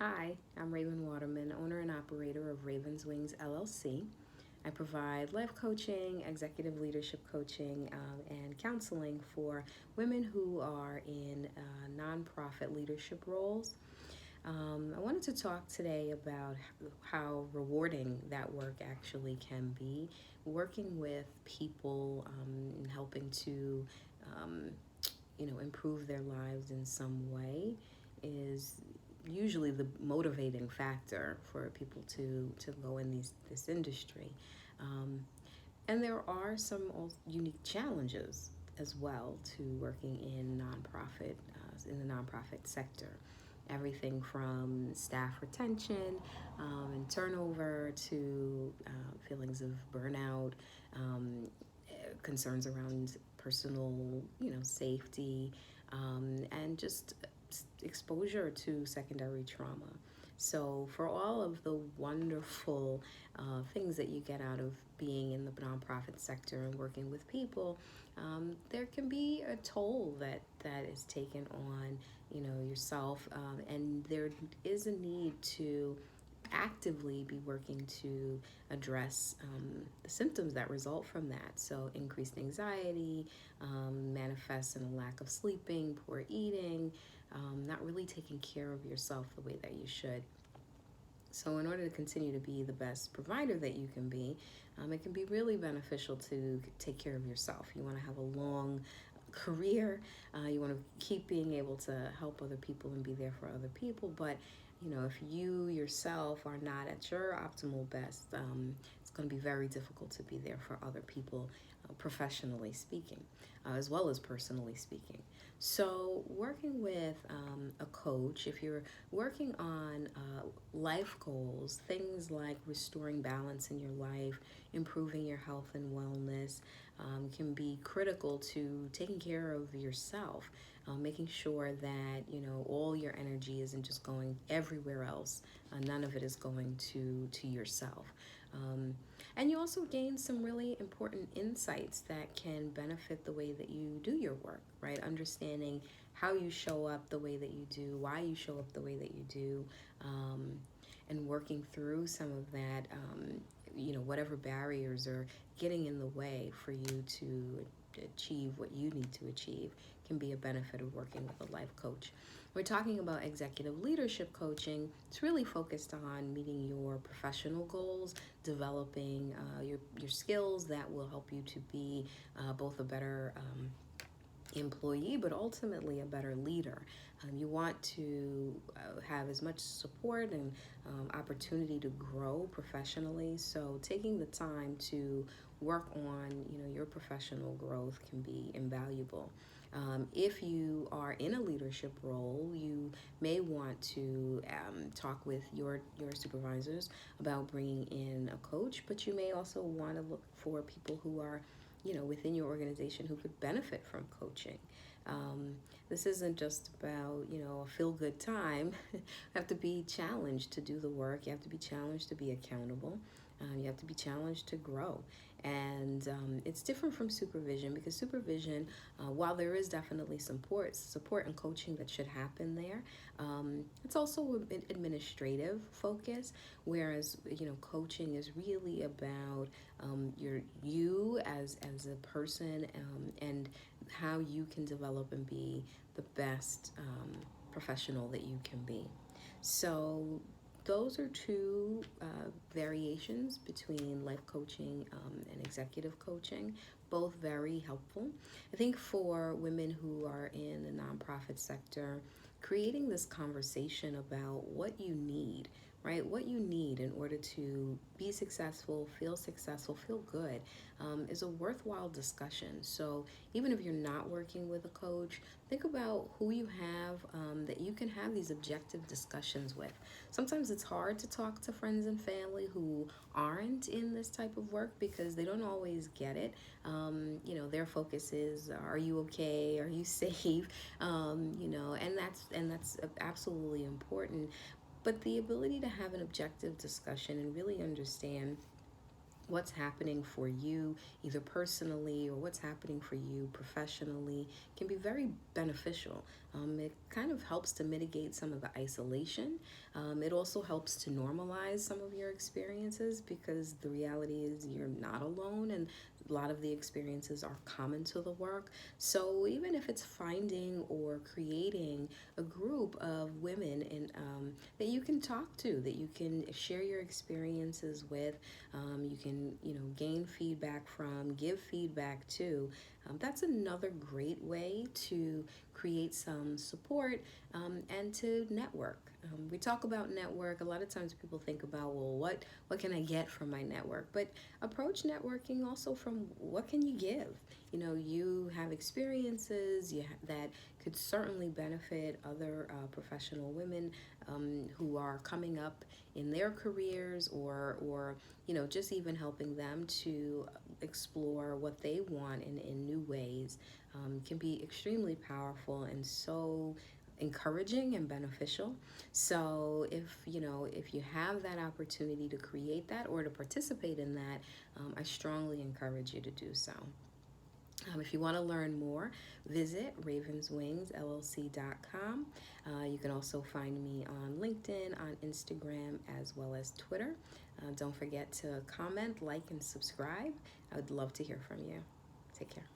Hi, I'm Raven Waterman, owner and operator of Raven's Wings LLC. I provide life coaching, executive leadership coaching, and counseling for women who are in nonprofit leadership roles. I wanted to talk today about how rewarding that work actually can be. Working with people and helping to, um, improve their lives in some way is usually the motivating factor for people to go in this industry. Um, and there are some unique challenges as well to working in the nonprofit sector. Everything from staff retention and turnover to feelings of burnout, concerns around personal, safety, and just exposure to secondary trauma. So, for all of the wonderful things that you get out of being in the nonprofit sector and working with people, there can be a toll that is taken on, yourself, and there is a need to actively be working to address the symptoms that result from that. So, increased anxiety manifests in a lack of sleeping, poor eating, not really taking care of yourself the way that you should. So, in order to continue to be the best provider that you can be, it can be really beneficial to take care of yourself. You want to have a long career, you want to keep being able to help other people and be there for other people. But, if you yourself are not at your optimal best, it's going to be very difficult to be there for other people, professionally speaking, as well as personally speaking. So, working with a coach, if you're working on life goals, things like restoring balance in your life, improving your health and wellness, can be critical to taking care of yourself, making sure that all your energy isn't just going everywhere else. None of it is going to yourself. And you also gain some really important insights that can benefit the way that you do your work, right? Understanding how you show up the way that you do, why you show up the way that you do, and working through some of that, whatever barriers are getting in the way for you to achieve what you need to achieve can be a benefit of working with a life coach. We're talking about executive leadership coaching. It's really focused on meeting your professional goals, developing your skills that will help you to be both a better employee, but ultimately a better leader. You want to have as much support and opportunity to grow professionally. So taking the time to work on, your professional growth can be invaluable. If you are in a leadership role, you may want to talk with your supervisors about bringing in a coach, but you may also want to look for people who are within your organization who could benefit from coaching. Um, this isn't just about, a feel-good time. You have to be challenged to do the work. You have to be challenged to be accountable. You have to be challenged to grow. And it's different from supervision because supervision, while there is definitely support and coaching that should happen there, it's also an administrative focus, whereas, coaching is really about you as a person, and how you can develop and be the best professional that you can be. So those are two variations between life coaching and executive coaching, both very helpful. I think for women who are in the nonprofit sector, creating this conversation about what you need, right? What you need in order to be successful, feel good, is a worthwhile discussion. So even if you're not working with a coach, think about who you have that you can have these objective discussions with. Sometimes it's hard to talk to friends and family who aren't in this type of work because they don't always get it. Their focus is, are you okay? Are you safe? And that's absolutely important. But the ability to have an objective discussion and really understand what's happening for you, either personally or what's happening for you professionally, can be very beneficial. It kind of helps to mitigate some of the isolation. It also helps to normalize some of your experiences, because the reality is you're not alone, and a lot of the experiences are common to the work. So even if it's finding or creating a group of women that you can talk to, that you can share your experiences with, you can, gain feedback from, give feedback to. That's another great way to create some support, and to network. We talk about network. A lot of times people think about, well, what can I get from my network? But approach networking also from, what can you give? You have experiences that could certainly benefit other professional women who are coming up in their careers, or just even helping them to explore what they want in new ways, can be extremely powerful and so encouraging and beneficial. So if you have that opportunity to create that or to participate in that, I strongly encourage you to do so. If you want to learn more, visit ravenswingsllc.com. You can also find me on LinkedIn, on Instagram, as well as Twitter. Don't forget to comment, like, and subscribe. I would love to hear from you. Take care.